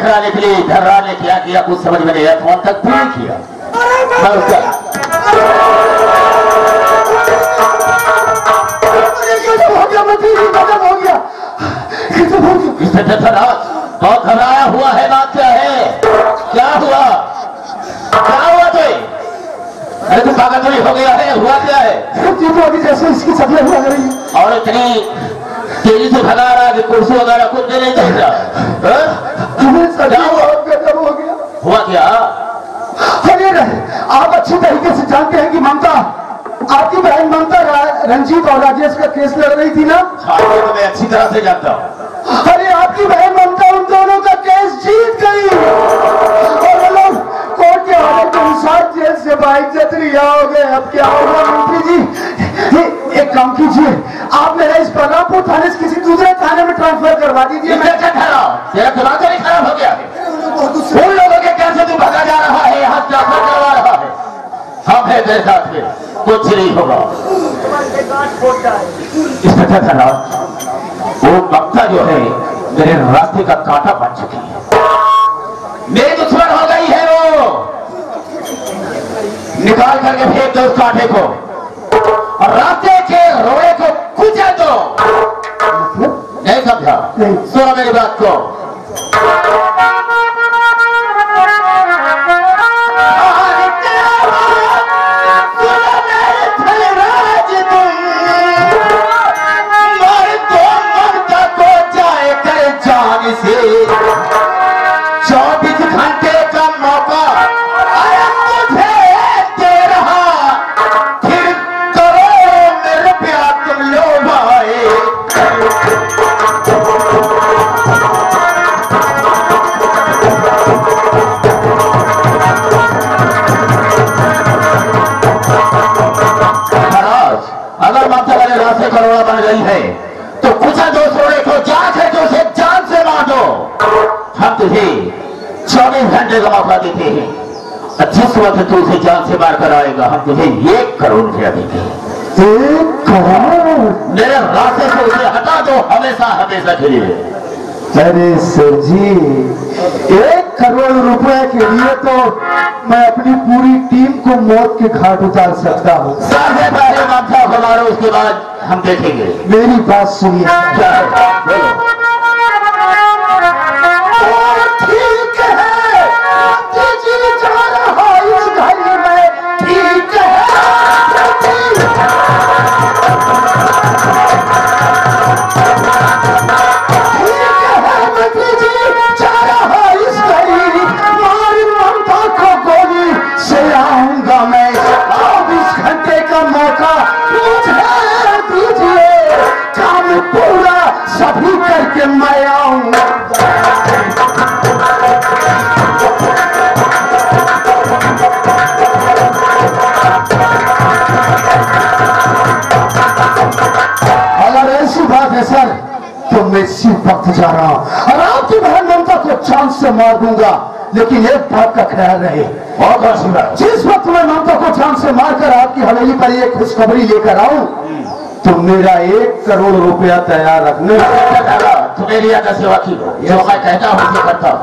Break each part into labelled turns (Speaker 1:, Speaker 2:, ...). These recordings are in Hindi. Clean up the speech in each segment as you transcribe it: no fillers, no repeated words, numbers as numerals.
Speaker 1: झर्राने के लिए झर्राने क्या किया कुछ समझ में नहीं आया, फोन तक पूरी किया। बहुत घबराया हुआ है, बात क्या है? क्या हुआ? क्या हुआ? तो अरे तू पागल हो गया है, हुआ क्या है?
Speaker 2: तो अभी जैसे इसकी सब्जियां हुआ रही है
Speaker 1: और इतनी तेजी से भगा रहा है कि कुर्सी वगैरह कुछ नहीं देख रहा। क्या
Speaker 2: हो गया?
Speaker 1: हुआ क्या?
Speaker 2: अरे आप अच्छी तरीके से जानते हैं कि ममता, आपकी बहन ममता रंजीत और राजेश का केस लड़ रही थी ना?
Speaker 1: हाँ, ये तो मैं अच्छी तरह से जानता हूँ।
Speaker 2: अरे आपकी बहन ममता उन दोनों का केस जीत गई और वो लोग कोर्ट के ऑर्डर के अनुसार जेल से बाइज्जत रिहा हो गए। अब क्या होगा मंत्री जी? एक काम कीजिए, आप मेरा इस बलरामपुर थाने से किसी दूसरे थाने में ट्रांसफर करवा दीजिए।
Speaker 1: मैं क्या कह रहा हूँ? तेरा दिमाग नहीं खराब हो गया है? उन लोगों के कैसे तू भगा जा रहा है, यहाँ ट्रांसफर करवा रहा है? हम है तेरे साथ में, कुछ नहीं होगा। इसका क्या कर रहा? वो ममता जो है मेरे रास्ते का कांटा बन चुकी है, मेरी दुश्मन हो गई है। वो निकाल करके फेंक दो उस कांटे को और रास्ते के रोड़े को कुचल दो। नहीं समझा? सुनो मेरी बात को। से 24 घंटे का मौका मुझे दे रहा, फिर करो मेरे प्यार तुम लोग आए। अगर ममता वाले रास्ते करोड़ा बन गई है तो कुछ दोस्त रोड़े को जांच है तो उसे जान से मार दो। हम तुझे 24 घंटे का मौका देते हैं और जिस वक्त तू उसे जान से मार कर आएगा हम तुझे 1 करोड़ रुपया देते हैं।
Speaker 2: 1 करोड़?
Speaker 1: मेरे रास्ते से उसे हटा दो हमेशा हमेशा के लिए।
Speaker 2: अरे सर जी, 1 करोड़ रुपए के लिए तो मैं अपनी पूरी टीम को मौत के घाट उतार सकता हूँ।
Speaker 1: सबसे पहले ममता को मारो, उसके बाद हम देखेंगे।
Speaker 2: मेरी बात सुनिए।
Speaker 1: क्या है? बोलो।
Speaker 2: ठीक है, जा रहा इस घड़ी में, ठीक है। सभी करके मैं आऊंगा। अगर ऐसी बात है सर तो मैं इसी वक्त जा रहा हूं और आपकी बहन ममता को चांद से मार दूंगा, लेकिन एक बात का ख्याल रहे, जिस वक्त मैं ममता को चांद से मारकर आपकी हवेली पर एक खुशखबरी लेकर आऊं तो मेरा 1 करोड़ रुपया तैयार रखने।
Speaker 1: तू मेरी आगे सेवा की हो, जो मैं कहता हूँ ये करता हूँ।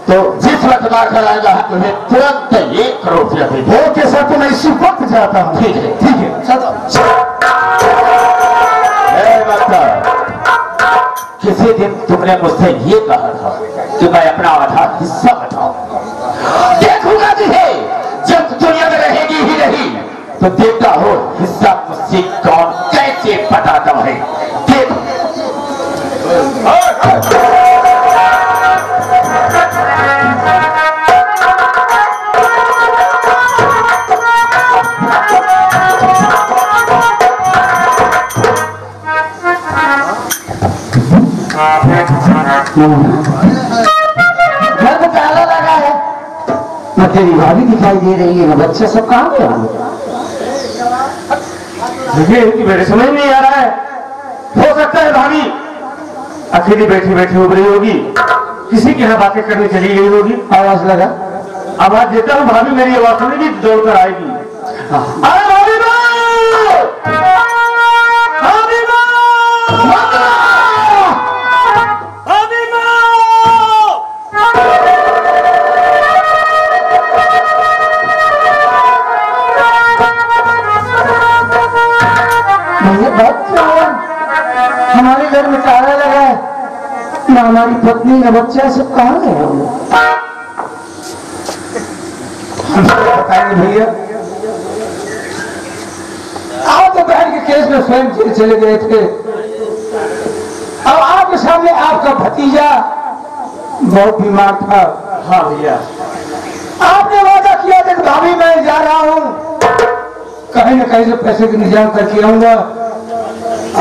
Speaker 1: तो जिस वक्त मार कर आएगा तुम्हें तुरंत 1 करोड़ रुपया दे दो। ओके सर, तो मैं इसी वक्त जाता हूँ। ठीक है, ठीक है। किसी दिन तुमने मुझसे ये कहा था कि मैं अपना आधा हिस्सा बताऊं। देखूंगा तुझे जब दुनिया में रहेगी ही नहीं तो देखता हो हिस्सा मुझसे कौन कैसे बताता है। देख
Speaker 2: घर को ताला लगा है, मैं तेरी भाभी दिखाई दे रही है, बच्चे सब कहाँ गए?
Speaker 1: देखिए मेरे समझ नहीं आ रहा है, हो सकता है भाभी अकेली बैठी बैठी उभरी होगी, किसी के यहाँ बातें करने चली गई होगी।
Speaker 2: आवाज लगा,
Speaker 1: आवाज देता हूँ, भाभी मेरी आवाज सुनेगी दौड़ कर आएगी। अरे भाभी भाभी
Speaker 2: ये बात क्या है? हमारे घर में ताला लगा है ना, हमारी पत्नी ना बच्चा, सब कहाँ गए हम लोग? बताएंगे भैया। आप तो बहन के केस में स्वयं जेल चले गए थे। अब आपके सामने आपका भतीजा बहुत बीमार था। हाँ भैया, आपने वादा किया था कि भाभी मैं जा रहा हूँ, कहीं न कहीं से पैसे की इंतजाम करके आऊंगा,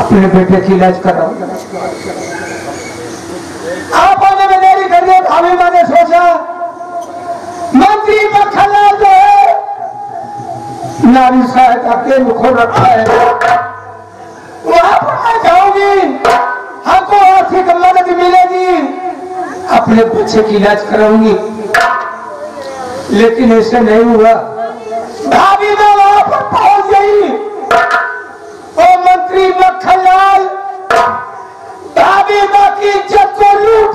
Speaker 2: अपने बेटे की इलाज कराऊंगा। आप आने में देरी कर दिया। भाभी मैंने सोचा मंत्री मक्खनलाल जो है नारी सहायता केंद्र खोल रखा है, वहां पर मैं जाऊंगी, हमको आर्थिक मदद मिलेगी, अपने बच्चे की इलाज कराऊंगी। लेकिन ऐसे नहीं हुआ। भाभी मैं वहां पर पहुंच गई और मंत्री मक्खनलाल भाभी मां की इज्जत को लूट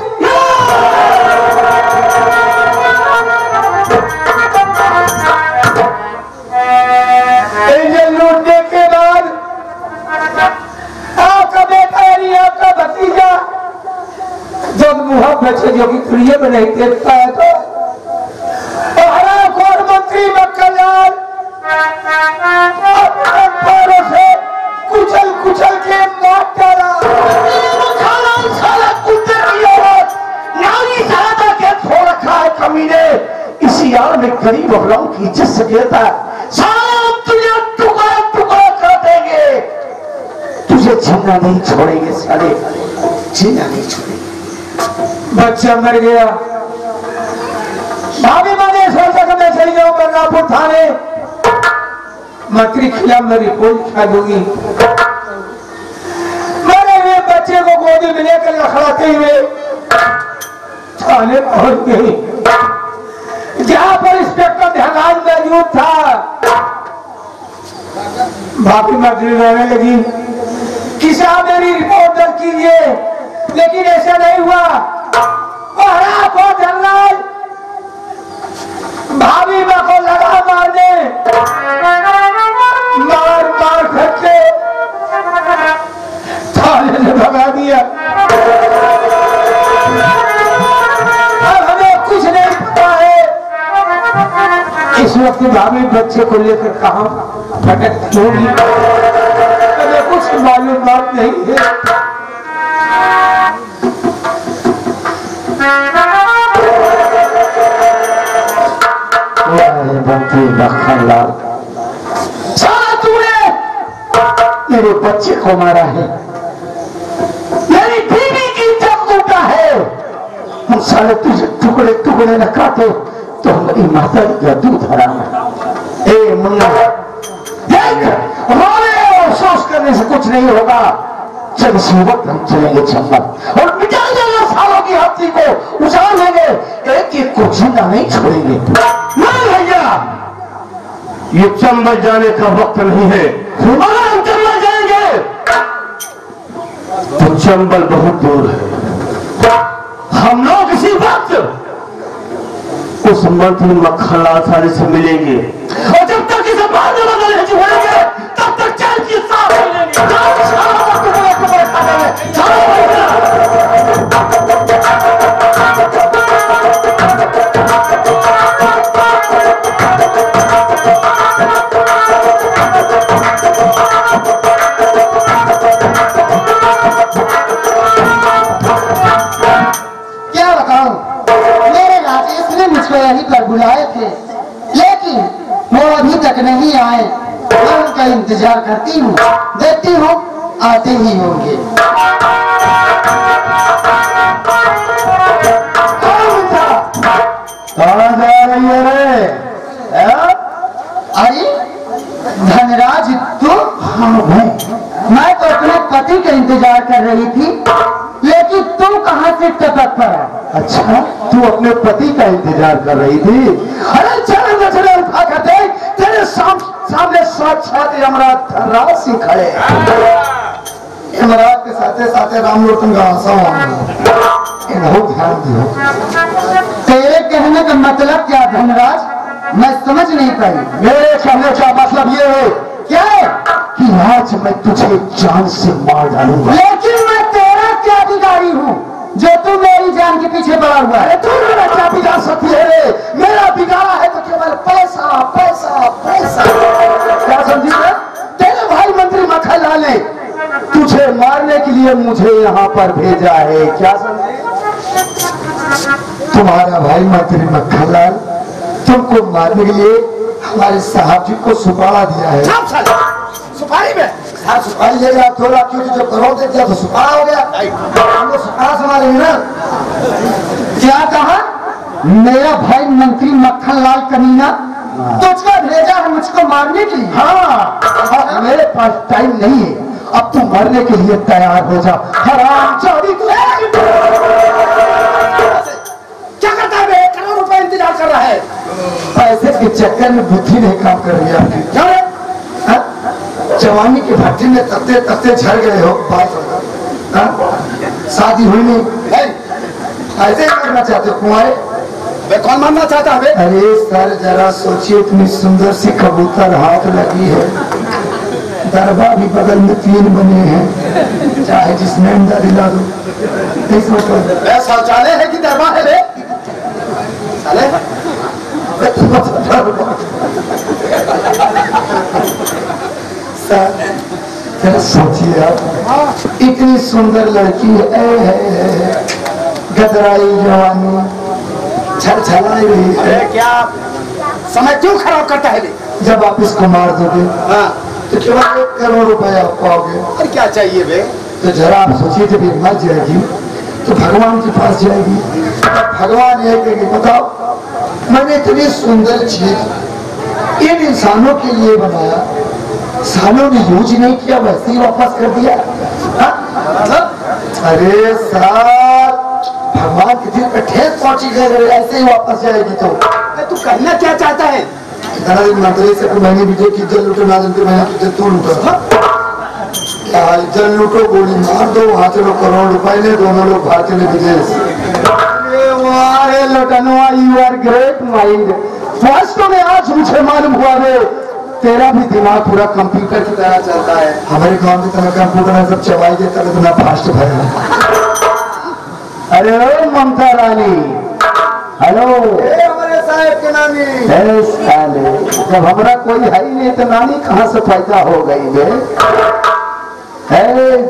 Speaker 2: लूटने के बाद आपका बेटा यानी आपका भतीजा जब मुहा बचे जो कि खुलिए में नहीं देखता है तो हरामखोर मंत्री मक्खनलाल अपने पैरों से कुचल कुचल के मार डाला। मक्खनलाल साला कुत्ते की औरत नारी सहायता के छोड़ रखा है कमीने, इसी आड़ में गरीब औरतों की इज्जत से गिरता है। साला तुझे टुकड़ा टुकड़ा कर देंगे, तुझे जिंदा नहीं छोड़ेंगे साले, जिंदा नहीं छोड़ेंगे। बच्चा मर गया। भाभी मैंने सोचा कि मैं चली जाऊं बदलापुर थाने, मंत्री खिलाफ मैं रिपोर्ट लिखा दूंगी। मरे हुए बच्चे को गोदी में लेकर लखड़ाते हुए थाने पहुंच गई, जहां पर इंस्पेक्टर ध्यान मौजूद था। भाभी मंत्री रोने लगी कि साहब मेरी रिपोर्ट दर्ज कीजिए, लेकिन ऐसा नहीं हुआ। भाभी मां को लगा मारने, मार मार करके थाने से भगा दिया। अब हमें कुछ नहीं पता है इस वक्त भाभी बच्चे को लेकर कहां भटकती होगी, हमें कुछ मालूम बात नहीं है। मंत्री मक्खनलाल, साला तूने मेरे बच्चे को मारा है, मेरी बीवी की इज्जत लूटा है। हम साले तुझे टुकड़े टुकड़े न काटे तो हमारी माता का दूध हराम है। ए मुन्ना, देख रोने और अफसोस करने से कुछ नहीं होगा। जब इसी वक्त हम चलेंगे चंबल और मिटा देंगे सालों की हफ्ती को, उजाड़ लेंगे, एक एक को जिंदा नहीं छोड़ेंगे। नहीं भैया, ये चंबल जाने का वक्त नहीं है। अगर हम चंबल जाएंगे तो चंबल बहुत दूर है। हम लोग इसी वक्त उस मंत्री मक्खनलाल साले से मिलेंगे और जब तक इसे बाद में बदल छुड़ेंगे तब तक चैन की सांस लेंगे। क्या बताऊं, मेरे राजेश ने मुझको यहीं पर बुलाए थे, लेकिन वो अभी तक नहीं आए। मैं उनका इंतजार करती हूँ, देखती हूँ आते ही होंगे। कहाँ जा रही है रे? अरे धनराज तू? हाँ भाई, मैं तो अपने पति का इंतजार कर रही थी, लेकिन तू कहाँ से टपक पड़ा? अच्छा, तू अपने पति का इंतजार कर रही थी? अरे चल नजरें उठा कर देख, तेरे सामने साक्षात यमराज धनराज सिंह खड़े। यमराज के साथे साथे राम लोटन का बहुत ध्यान दियो। तेरे कहने का मतलब क्या धनराज? मैं समझ नहीं पाई। मेरे कहने का मतलब ये है क्या है कि आज मैं तुझे जान से मार डालूंगा।
Speaker 3: लेकिन मैं तेरा क्या बिगाड़ी हूँ जो तू मेरी जान के पीछे पड़ा हुआ है?
Speaker 2: तू मेरा क्या बिगाड़ सकती है रे? मेरा बिगाड़ा है तो केवल पैसा पैसा पैसा। क्या समझी रे? तेरे भाई मंत्री मक्खनलाल ने तुझे मारने के लिए मुझे यहाँ पर भेजा है। क्या समझे? तुम्हारा भाई मंत्री मक्खनलाल तुमको मारने के लिए हमारे साहब जी को सुपारा दिया है।
Speaker 3: सुपारी में
Speaker 2: हाँ, सुपारी ले गया थोड़ा, क्योंकि जो करोड़ दे दिया तो सुपारा हो गया। हमको सुपारा संभालेंगे ना।
Speaker 3: क्या कहा? मेरा भाई मंत्री मक्खनलाल कमीना तुझको भेजा है मुझको मारने के लिए?
Speaker 2: हाँ, मेरे पास टाइम नहीं है, अब तू मरने के लिए तैयार हो जा। हरामजादी तू।
Speaker 3: क्या करता है बे? करोड़ रुपए इंतजार कर रहा है।
Speaker 2: पैसे के चक्कर में बुद्धि नहीं काम कर रही है आपकी।
Speaker 3: क्या रे?
Speaker 2: जवानी की भट्टी में तकते तकते झड़ गए हो। शादी हुई नहीं, ऐसे ही करना चाहते हो कुंवारे?
Speaker 3: कौन मानना चाहता है?
Speaker 2: अरे सर जरा सोचिए, इतनी सुंदर सी कबूतर हाथ लगी है, दरबा भी बगल में 3 बने हैं, चाहे जिसमें अंदर दिला दो।
Speaker 3: शौचालय है कि दरबा है रे? साले
Speaker 2: सर सोचिए आप, इतनी सुंदर लड़की है, गदराई जवानी छलछलाई रही है।
Speaker 3: क्या समय क्यों खराब करता है?
Speaker 2: जब आप इसको मार दोगे तो केवल 1 करोड़ रुपए आप पाओगे।
Speaker 3: और क्या चाहिए बे?
Speaker 2: तो जरा आप सोचिए, जब ये मर जाएगी तो भगवान के पास जाएगी, भगवान ये कहेंगे बताओ मैंने इतनी सुंदर चीज इन इंसानों के लिए बनाया, सालों ने यूज नहीं किया, वैसे ही वापस कर दिया। अरे साहब, भगवान के दिल पे ठेस पहुंची गई, ऐसे ही वापस जाएगी। तो
Speaker 3: तू कहना क्या चाहता है?
Speaker 2: मंत्री से मैंने भी देखी, जल लूटो ना जल मैंने तू लूटो। क्या जल लूटो गोली मार दो, वहां चलो करोड़ रुपए ले, दोनों लोग भाग चले विदेश। लटनवा, यू आर ग्रेट माइंड। वास्तव में आज मुझे मालूम हुआ रे, तेरा भी दिमाग पूरा कंप्यूटर की तरह चलता है। हमारे गांव की तरह कंप्यूटर है, सब चबाई देता है, इतना फास्ट भरेगा। अरे ओ ममता रानी, हेलो
Speaker 3: हमारे साहब के नानी।
Speaker 2: साले, जब हमारा कोई है ही नहीं तो नानी कहाँ से पैदा हो गई बे?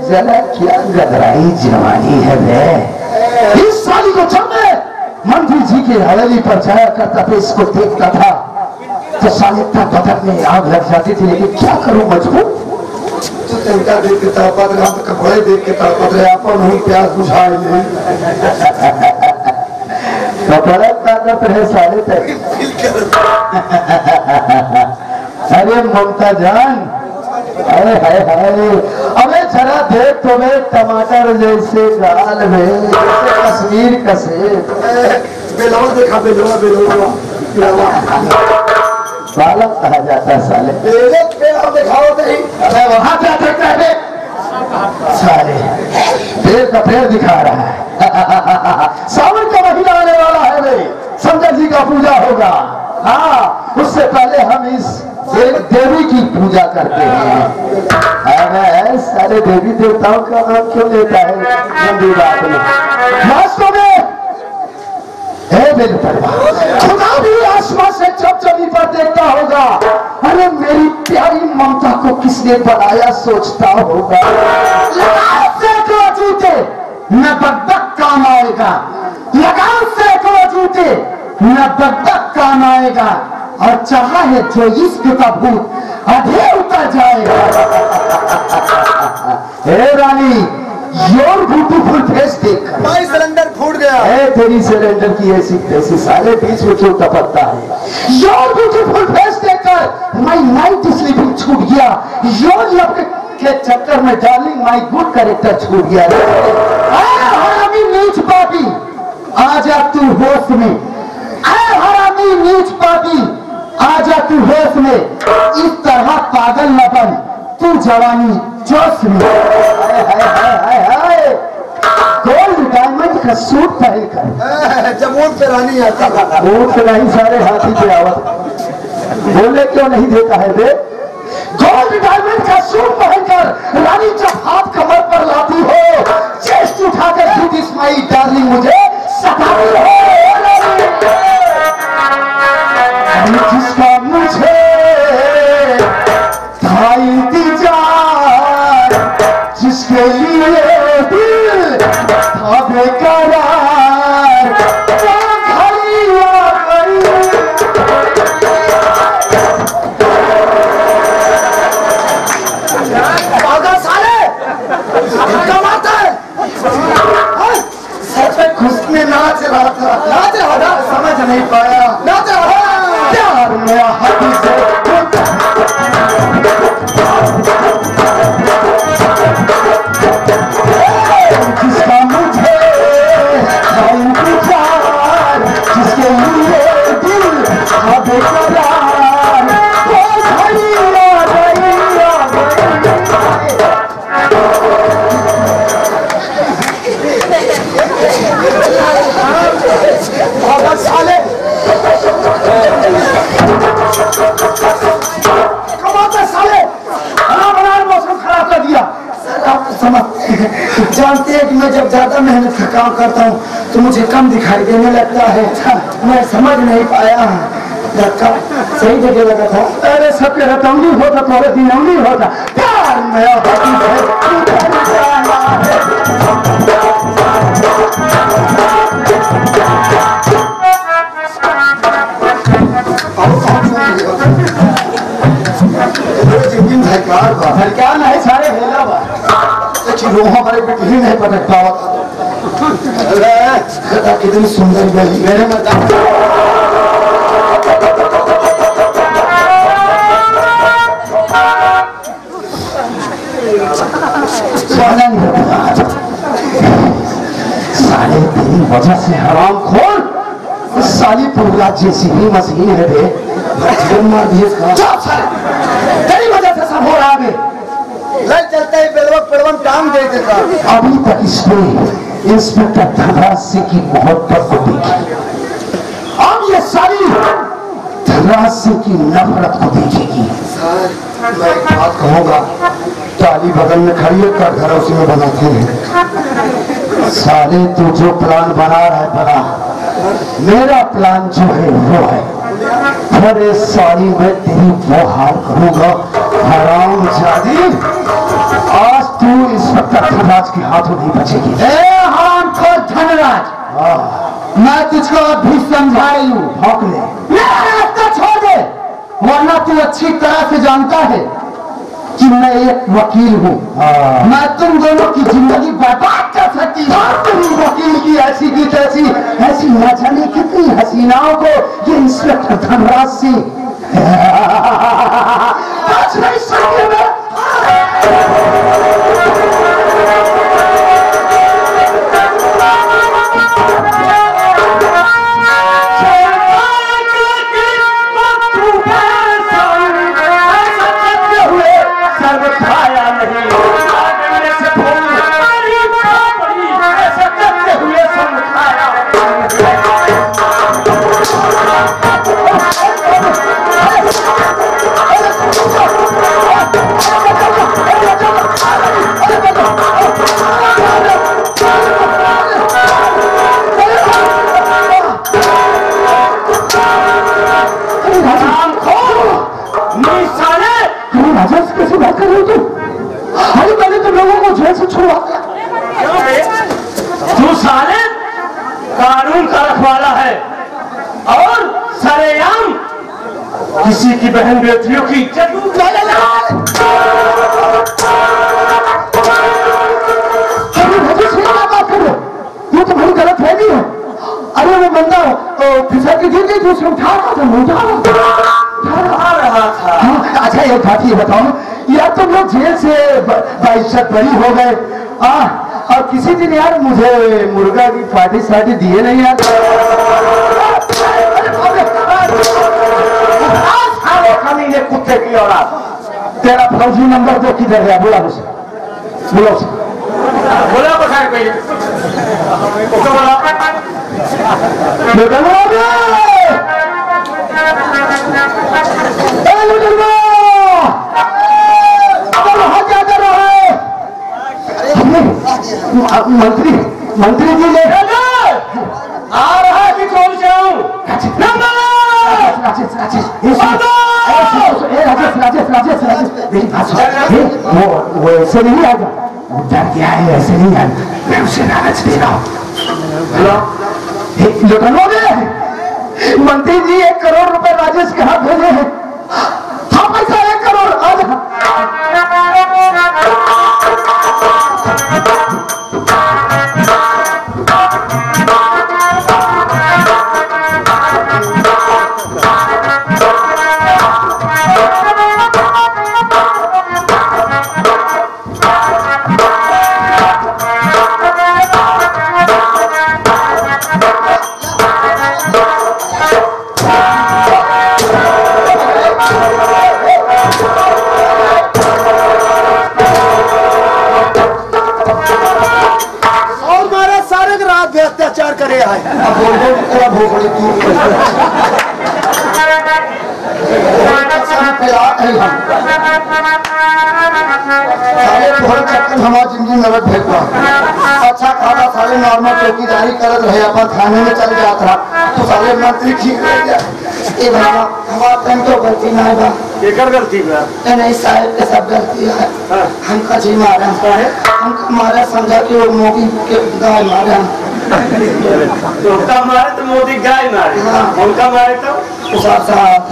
Speaker 2: जरा क्या गदराई जवानी है बे। इस साली को जब मैं मंत्री जी की हवेली पर जाया करता था, इसको देखता था तो साले तक बदन में आग लग जाती थी, लेकिन क्या करूं मजबूर। तो तरीका देख के तापत रहा, कपड़े देख के तापत रहे, अपन हूँ प्यास बुझाए नहीं। कपड़ा ताकत है साले तक। अरे ममता जान, अरे हाय हाय, अबे जरा देख तुम्हें टमाटर जैसे गाल में, जैसे कश्मीर का सेब। बेलवा देखा, बेलवा बेलवा बालक कहा जाता है साले। दिखाओ नहीं, अरे वहां क्या देखता है साले? पेड़ का पेड़ दिखा रहा है। सावन का महीना आने वाला है रे, शंकर जी का पूजा होगा। हाँ, उससे पहले हम इस एक देवी की पूजा करते हैं। अरे सारे देवी देवताओं का नाम क्यों लेता है गंदी बात में? वास्तव में खुदा भी आसमान से जब पर देखता होगा, अरे मेरी प्यारी ममता को किसने बनाया सोचता होगा। सैकड़ों जूते न बकबक काम आएगा, लगाओ सैकड़ों जूते न बकबक काम आएगा, और चाहा है जो इश्क का भूत आधे उतर जाएगा। हे रानी, योर ब्यूटीफुल फेस देख
Speaker 3: भाई सिलेंडर फूट गया
Speaker 2: है, तेरी सिलेंडर की ऐसी तैसी सारे बीच में क्यों टपकता है? योर ब्यूटीफुल फेस देखकर माय नाइट स्लीपिंग छूट गया, योर लव के चक्कर में डार्लिंग माय गुड कैरेक्टर छूट गया। हरामी नीच पापी, आजा तू होश में। हरामी नीच पापी, आजा तू होश में। इस तरह पागल न बन, तू जवानी जोश में। गोल्ड डायमंड का सूट पहनकर
Speaker 3: जब ऊँट पे रानी आता
Speaker 2: ऊँट नहीं, सारे हाथी पे आवत। बोले क्यों नहीं देता है बे? गोल्ड डायमंड का सूट पहनकर रानी जब हाथ कमर पर लाती हो, चेस्ट उठाकर झूठ इस्माइल डार्लिंग मुझे सताती हो। जिसका मुझे था इंतजार, जिसके लिए दिल था बेकरार, वो घड़ी आ गई। पागल साले, कमाता है। सच में खुश में नाच रहा था, समझ नहीं पाया। नाच रहा प्यार में हद से जिसका मुझे इंतजार, जिसके लिए दिल था बेकरार, वो घड़ी आ गई, आ गई। साले कमाते साले, बना मौसम खराब कर दिया। आप समझ जानते हैं कि मैं जब ज्यादा मेहनत का काम करता हूँ तो मुझे कम दिखाई देने लगता है। मैं समझ नहीं पाया, धक्का सही जगह लगा था। अरे सबके रतौनी होता थोड़े दिनौनी होता। प्यार में हल्का नहीं, सारे हेला बा रोहा हमारे बिटली नहीं पटक पावा। कितनी सुंदर गली मेरे में साले तेरी वजह से हराम खोर साली पूरा जैसी ही मशीन है बे। मार दिए तेरी वजह से सब हो रहा है। लग चलता है बेलवक पड़वन काम दे देता। अभी तक इसने इंस्पेक्टर धनराज सिंह की मोहब्बत को देखी, अब ये सारी धनराज सिंह की नफरत को देखेगी। मैं एक बात कहूँगा, ताली बगल में खड़ी होकर घर उसी में बनाते हैं। साले तू जो प्लान बना रहा है बना, मेरा प्लान जो है वो है। अरे साली मैं तेरी वो हाल करूंगा हराम जादी, आज तू इंस्पेक्टर धनराज के हाथों नहीं बचेगी। हराम खोर धनराज, मैं तुझको अभी समझा रही हूँ। भौंक ले, मेरा रास्ता छोड़ दे, वरना तू अच्छी तरह से जानता है कि मैं एक वकील हूँ। मैं तुम दोनों की जिंदगी बर्बाद कर सकती हूँ। तुम वकील की ऐसी की तैसी, ऐसी न जाने कितनी हसीनाओं को ये इंस्पेक्टर धनराज सिंह बच नहीं सके। तू साले कानून का रखवाला है और सरेआम किसी की बहन बेटियों की इज्जत ये तुम्हारी गलत है नहीं है। अरे वो बंदा फिसल के गिर गई तो उसे उठा रहा था। अच्छा एक बात ये बताओ, या तुम लोग जेल से बाइज्जत बरी हो गए और किसी दिन यार मुझे मुर्गा की पार्टी साटी दिए नहीं यार। कमीने कुत्ते की औलाद, तेरा फौजी नंबर तो किधर है? बोला उसे, बोला उसे, बोला मंत्री मंत्री जी ले
Speaker 1: आ रहा है कि कौन से हूँ?
Speaker 2: राजेश मेरी बात सुन। वो ऐसे नहीं आएगा, वो डर गया है, ऐसे नहीं आएगा। मैं उसे लालच दे रहा हूँ। मंत्री जी 1 करोड़ रुपए राजेश के हाथ भेजे हैं। हाँ पैसा 1 करोड़ आज।
Speaker 3: अत्याचार करे आए। अब बोल बोल तेरा भोगड़े तू हमारी जिंदगी में भेज पा अच्छा खाना सारे नॉर्मल चौकीदारी करत रहे, अपन थाने में चल जाता रहा तो सारे मंत्री ठीक रह गया। भैया हमारा टाइम तो गलती ना है,
Speaker 1: एकर गलती है
Speaker 3: नहीं साहब के सब गलती है। हमका जी मारा है, हमका मारा समझा कि वो मोदी के गाय मारा,
Speaker 1: मारे तो मोदी गाय मारे, उनका मारे तो
Speaker 3: साफ साफ